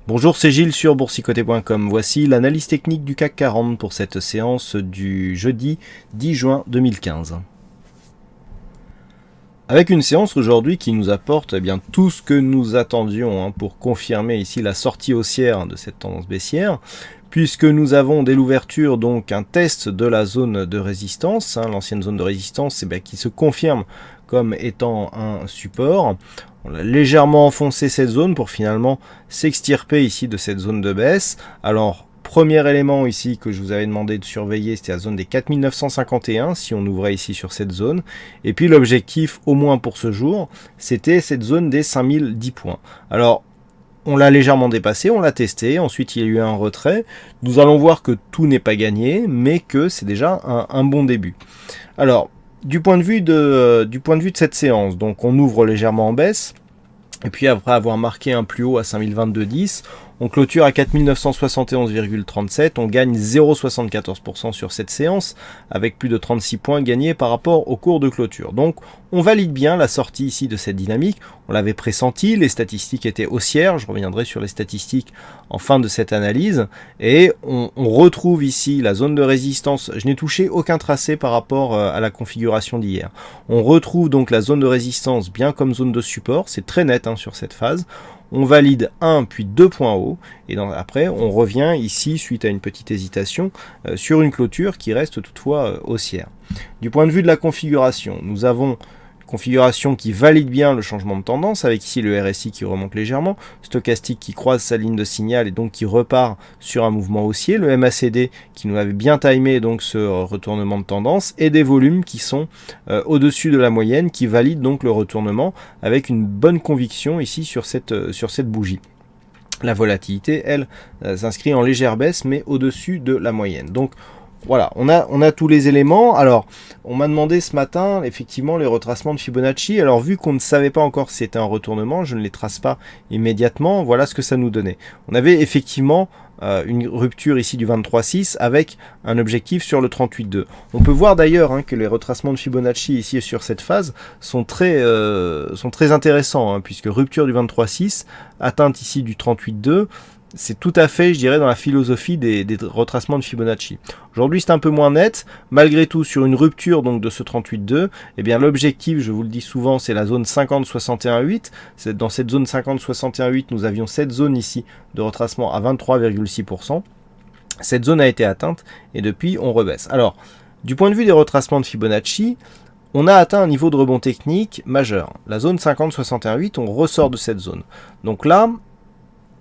Bonjour, c'est Gilles sur boursicoté.com. Voici l'analyse technique du CAC 40 pour cette séance du jeudi 10 juin 2015. Avec une séance aujourd'hui qui nous apporte bien tout ce que nous attendions pour confirmer ici la sortie haussière de cette tendance baissière, puisque nous avons dès l'ouverture donc un test de la zone de résistance, l'ancienne zone de résistance qui se confirme comme étant un support. On a légèrement enfoncé cette zone pour finalement s'extirper ici de cette zone de baisse. Alors, premier élément ici que je vous avais demandé de surveiller, c'était la zone des 4951, si on ouvrait ici sur cette zone. Et puis l'objectif, au moins pour ce jour, c'était cette zone des 5010 points. Alors, on l'a légèrement dépassé, on l'a testé, ensuite il y a eu un retrait. Nous allons voir que tout n'est pas gagné, mais que c'est déjà un bon début. Alors, du point de vue de cette séance, donc on ouvre légèrement en baisse, et puis après avoir marqué un plus haut à 5022,10, on clôture à 4971,37, on gagne 0,74% sur cette séance, avec plus de 36 points gagnés par rapport au cours de clôture. Donc on valide bien la sortie ici de cette dynamique, on l'avait pressenti, les statistiques étaient haussières, je reviendrai sur les statistiques en fin de cette analyse, et on retrouve ici la zone de résistance. Je n'ai touché aucun tracé par rapport à la configuration d'hier. On retrouve donc la zone de résistance bien comme zone de support, c'est très net sur cette phase. On valide 1 puis 2 points hauts et après on revient ici suite à une petite hésitation sur une clôture qui reste toutefois haussière. Du point de vue de la configuration, nous avons configuration qui valide bien le changement de tendance, avec ici le RSI qui remonte légèrement, stochastique qui croise sa ligne de signal et donc qui repart sur un mouvement haussier, le MACD qui nous avait bien timé donc ce retournement de tendance, et des volumes qui sont au-dessus de la moyenne, qui valident donc le retournement avec une bonne conviction ici sur cette bougie. La volatilité, elle, s'inscrit en légère baisse, mais au-dessus de la moyenne. Donc, voilà, on a tous les éléments. Alors, on m'a demandé ce matin, effectivement, les retracements de Fibonacci. Alors, vu qu'on ne savait pas encore si c'était un retournement, je ne les trace pas immédiatement. Voilà ce que ça nous donnait. On avait effectivement une rupture ici du 23,6 avec un objectif sur le 38,2. On peut voir d'ailleurs que les retracements de Fibonacci ici sur cette phase sont très intéressants, puisque rupture du 23,6, atteinte ici du 38,2, c'est tout à fait, je dirais, dans la philosophie des retracements de Fibonacci. Aujourd'hui, c'est un peu moins net. Malgré tout, sur une rupture donc de ce 38,2, eh bien l'objectif, je vous le dis souvent, c'est la zone 50-61,8. Dans cette zone 50-61,8, nous avions cette zone ici de retracement à 23,6%. Cette zone a été atteinte et depuis, on rebaisse. Alors, du point de vue des retracements de Fibonacci, on a atteint un niveau de rebond technique majeur. La zone 50-61,8, on ressort de cette zone. Donc là,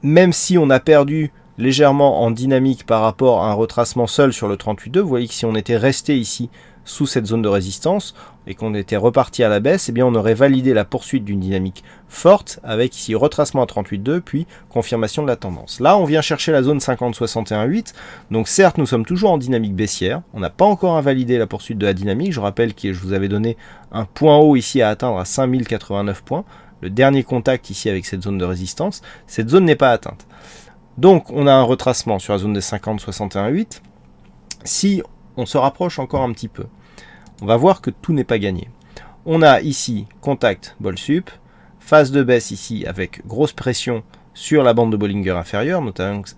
même si on a perdu légèrement en dynamique par rapport à un retracement seul sur le 38,2, vous voyez que si on était resté ici sous cette zone de résistance et qu'on était reparti à la baisse, eh bien on aurait validé la poursuite d'une dynamique forte avec ici retracement à 38,2 puis confirmation de la tendance. Là, on vient chercher la zone 50-61,8. Donc certes, nous sommes toujours en dynamique baissière. On n'a pas encore invalidé la poursuite de la dynamique. Je rappelle que je vous avais donné un point haut ici à atteindre à 5089 points. Le dernier contact ici avec cette zone de résistance, cette zone n'est pas atteinte. Donc on a un retracement sur la zone des 50-61,8. Si on se rapproche encore un petit peu, on va voir que tout n'est pas gagné. On a ici contact bol sup, phase de baisse ici avec grosse pression sur la bande de Bollinger inférieure,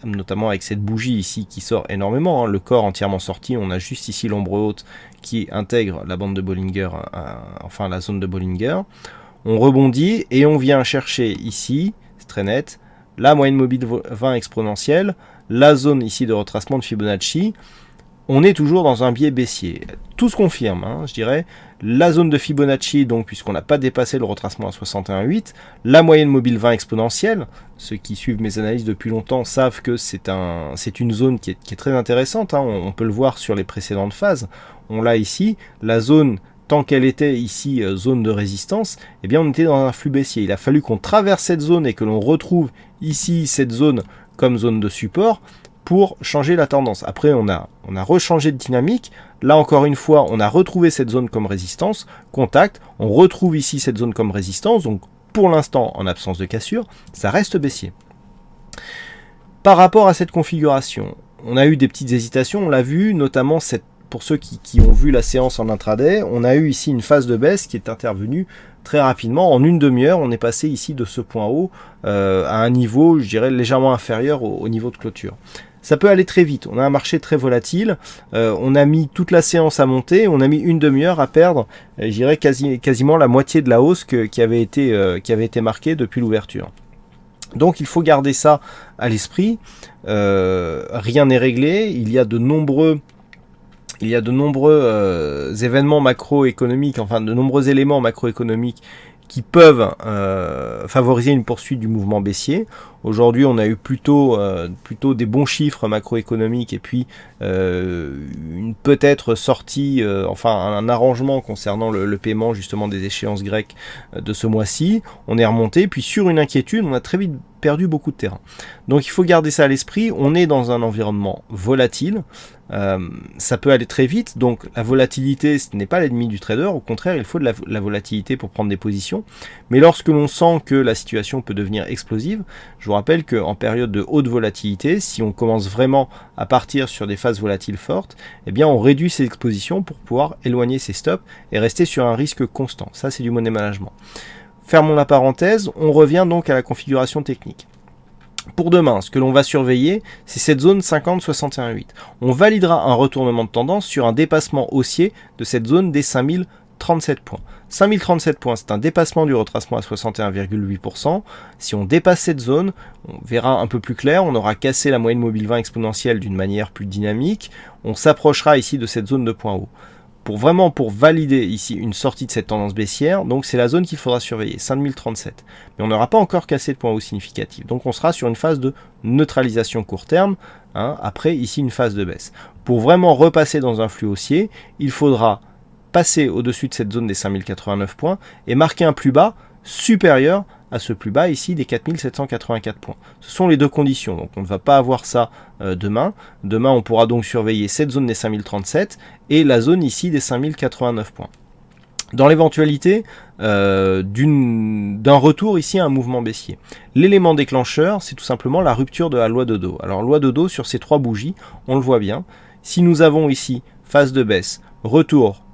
notamment avec cette bougie ici qui sort énormément, le corps entièrement sorti. On a juste ici l'ombre haute qui intègre la bande de Bollinger, enfin la zone de Bollinger. On rebondit et on vient chercher ici, c'est très net, la moyenne mobile 20 exponentielle, la zone ici de retracement de Fibonacci. On est toujours dans un biais baissier. Tout se confirme, je dirais. La zone de Fibonacci, donc puisqu'on n'a pas dépassé le retracement à 61,8, la moyenne mobile 20 exponentielle. Ceux qui suivent mes analyses depuis longtemps savent que c'est une zone qui est très intéressante. On peut le voir sur les précédentes phases. On l'a ici, la zone. Tant qu'elle était ici zone de résistance, eh bien on était dans un flux baissier. Il a fallu qu'on traverse cette zone et que l'on retrouve ici cette zone comme zone de support pour changer la tendance. Après, on a rechangé de dynamique. Là, encore une fois, on a retrouvé cette zone comme résistance, contact. On retrouve ici cette zone comme résistance. Donc, pour l'instant, en absence de cassure, ça reste baissier. Par rapport à cette configuration, on a eu des petites hésitations. On l'a vu, notamment cette pour ceux qui ont vu la séance en intraday, on a eu ici une phase de baisse qui est intervenue très rapidement. En une demi-heure, on est passé ici de ce point haut à un niveau, je dirais, légèrement inférieur au niveau de clôture. Ça peut aller très vite, on a un marché très volatile, on a mis toute la séance à monter, on a mis une demi-heure à perdre, je dirais quasiment la moitié de la hausse qui avait été marquée depuis l'ouverture. Donc il faut garder ça à l'esprit, rien n'est réglé, il y a de nombreux événements macroéconomiques, enfin de nombreux éléments macroéconomiques qui peuvent favoriser une poursuite du mouvement baissier. Aujourd'hui, on a eu plutôt des bons chiffres macroéconomiques et puis une peut-être sortie, un arrangement concernant le paiement justement des échéances grecques de ce mois-ci. On est remonté, puis sur une inquiétude, on a très vite perdu beaucoup de terrain. Donc il faut garder ça à l'esprit, on est dans un environnement volatile, ça peut aller très vite, donc la volatilité ce n'est pas l'ennemi du trader, au contraire il faut de la volatilité pour prendre des positions, mais lorsque l'on sent que la situation peut devenir explosive, je vous rappelle qu'en période de haute volatilité, si on commence vraiment à partir sur des phases volatiles fortes, eh bien on réduit ses expositions pour pouvoir éloigner ses stops et rester sur un risque constant, ça c'est du money management. Fermons la parenthèse, on revient donc à la configuration technique. Pour demain, ce que l'on va surveiller, c'est cette zone 50-61-8. On validera un retournement de tendance sur un dépassement haussier de cette zone des 5037 points. 5037 points, c'est un dépassement du retracement à 61,8%. Si on dépasse cette zone, on verra un peu plus clair, on aura cassé la moyenne mobile 20 exponentielle d'une manière plus dynamique. On s'approchera ici de cette zone de point haut. Pour valider ici une sortie de cette tendance baissière, donc c'est la zone qu'il faudra surveiller, 5037. Mais on n'aura pas encore cassé de point haut significatif. Donc on sera sur une phase de neutralisation court terme, après ici une phase de baisse. Pour vraiment repasser dans un flux haussier, il faudra passer au-dessus de cette zone des 5089 points et marquer un plus bas supérieur à ce plus bas ici des 4784 points. Ce sont les deux conditions, donc on ne va pas avoir ça demain. Demain on pourra donc surveiller cette zone des 5037 et la zone ici des 5089 points. Dans l'éventualité d'un retour ici à un mouvement baissier. L'élément déclencheur, c'est tout simplement la rupture de la loi de Dow. Alors loi de Dow sur ces trois bougies, on le voit bien. Si nous avons ici phase de baisse, retour,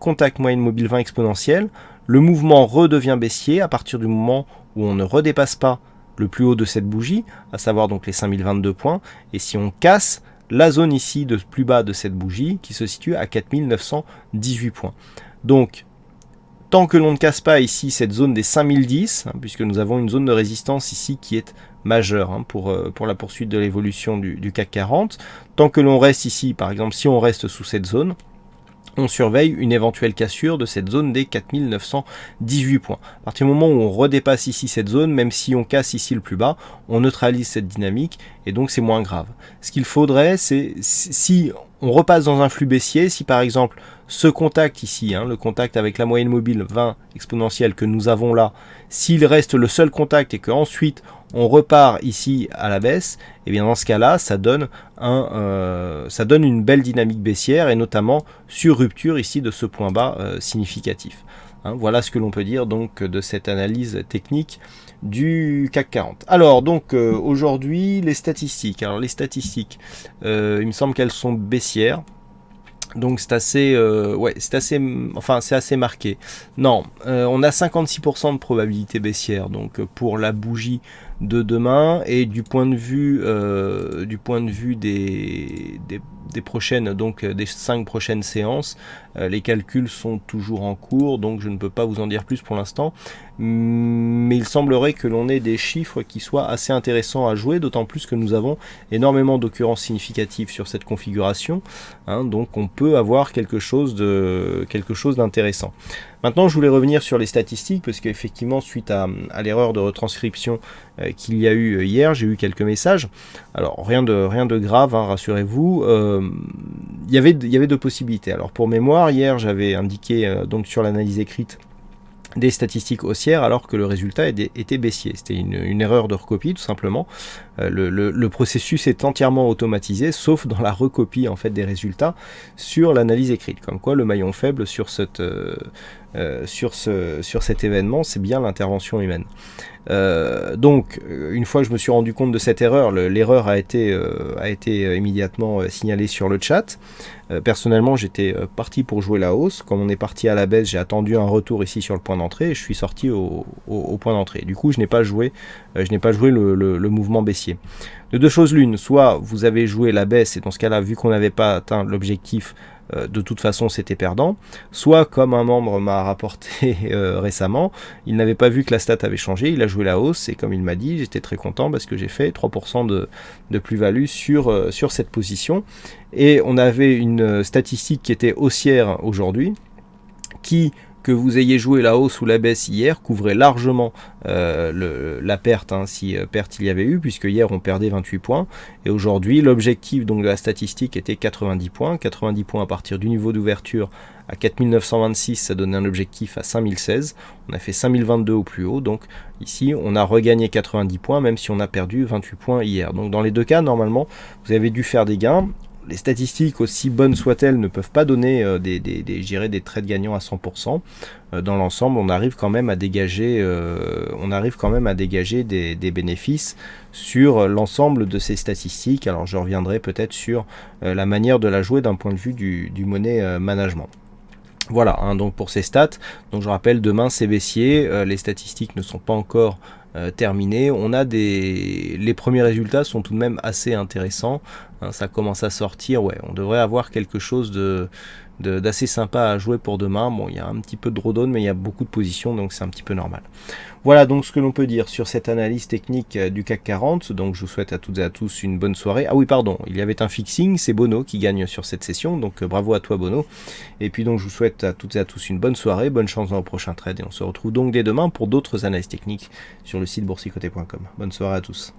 contact moyenne mobile 20 exponentielle, le mouvement redevient baissier à partir du moment où on ne redépasse pas le plus haut de cette bougie, à savoir donc les 5022 points, et si on casse la zone ici de plus bas de cette bougie qui se situe à 4918 points. Donc, tant que l'on ne casse pas ici cette zone des 5010, puisque nous avons une zone de résistance ici qui est majeure pour la poursuite de l'évolution du CAC 40, tant que l'on reste ici, par exemple si on reste sous cette zone, on surveille une éventuelle cassure de cette zone des 4918 points. À partir du moment où on redépasse ici cette zone, même si on casse ici le plus bas, on neutralise cette dynamique et donc c'est moins grave. Ce qu'il faudrait, c'est si on repasse dans un flux baissier, si par exemple ce contact ici, le contact avec la moyenne mobile 20 exponentielle que nous avons là, s'il reste le seul contact et qu'ensuite on repart ici à la baisse, et bien dans ce cas-là, ça donne une belle dynamique baissière et notamment sur rupture ici de ce point bas significatif. Voilà ce que l'on peut dire donc de cette analyse technique du CAC 40. Alors donc aujourd'hui les statistiques. Alors les statistiques, il me semble qu'elles sont baissières. Donc c'est assez marqué. Non, on a 56% de probabilité baissière donc pour la bougie de demain et du point de vue des prochaines, donc des 5 prochaines séances, les calculs sont toujours en cours, donc je ne peux pas vous en dire plus pour l'instant, mais il semblerait que l'on ait des chiffres qui soient assez intéressants à jouer, d'autant plus que nous avons énormément d'occurrences significatives sur cette configuration, donc on peut avoir quelque chose d'intéressant. Maintenant, je voulais revenir sur les statistiques, parce qu'effectivement, suite à l'erreur de retranscription qu'il y a eu hier, j'ai eu quelques messages. Alors, rien de grave, rassurez-vous. Il y avait deux possibilités. Alors, pour mémoire, hier, j'avais indiqué donc sur l'analyse écrite des statistiques haussières alors que le résultat était baissier. C'était une erreur de recopie tout simplement. Le processus est entièrement automatisé sauf dans la recopie en fait des résultats sur l'analyse écrite. Comme quoi le maillon faible sur cette sur cet événement, c'est bien l'intervention humaine. Donc, une fois que je me suis rendu compte de cette erreur, l'erreur a été immédiatement signalée sur le chat. Personnellement, j'étais parti pour jouer la hausse. Comme on est parti à la baisse, j'ai attendu un retour ici sur le point d'entrée et je suis sorti au point d'entrée. Du coup, je n'ai pas joué le mouvement baissier. De deux choses l'une, soit vous avez joué la baisse et dans ce cas-là, vu qu'on n'avait pas atteint l'objectif, de toute façon c'était perdant, soit comme un membre m'a rapporté récemment, il n'avait pas vu que la stat avait changé, il a joué la hausse et comme il m'a dit, j'étais très content parce que j'ai fait 3% de plus-value sur cette position et on avait une statistique qui était haussière aujourd'hui qui, que vous ayez joué la hausse ou la baisse hier, couvrait largement la perte, si perte il y avait eu, puisque hier on perdait 28 points, et aujourd'hui l'objectif donc de la statistique était 90 points, 90 points à partir du niveau d'ouverture à 4926, ça donnait un objectif à 5016, on a fait 5022 au plus haut, donc ici on a regagné 90 points, même si on a perdu 28 points hier. Donc dans les deux cas, normalement, vous avez dû faire des gains. Les statistiques, aussi bonnes soient-elles, ne peuvent pas donner des trades gagnants à 100%. Dans l'ensemble, on arrive quand même à dégager, des bénéfices sur l'ensemble de ces statistiques. Alors je reviendrai peut-être sur la manière de la jouer d'un point de vue du money management. Voilà, donc pour ces stats, donc je rappelle, demain c'est baissier, les statistiques ne sont pas encore terminées, les premiers résultats sont tout de même assez intéressants, ça commence à sortir, ouais, on devrait avoir quelque chose d'assez sympa à jouer pour demain. Bon, il y a un petit peu de drawdown, mais il y a beaucoup de positions, donc c'est un petit peu normal. Voilà donc ce que l'on peut dire sur cette analyse technique du CAC 40. Donc je vous souhaite à toutes et à tous une bonne soirée. Ah oui, pardon, il y avait un fixing, c'est Bono qui gagne sur cette session, donc bravo à toi Bono. Et puis donc je vous souhaite à toutes et à tous une bonne soirée, bonne chance dans le prochain trade, et on se retrouve donc dès demain pour d'autres analyses techniques sur le site boursicoté.com. Bonne soirée à tous.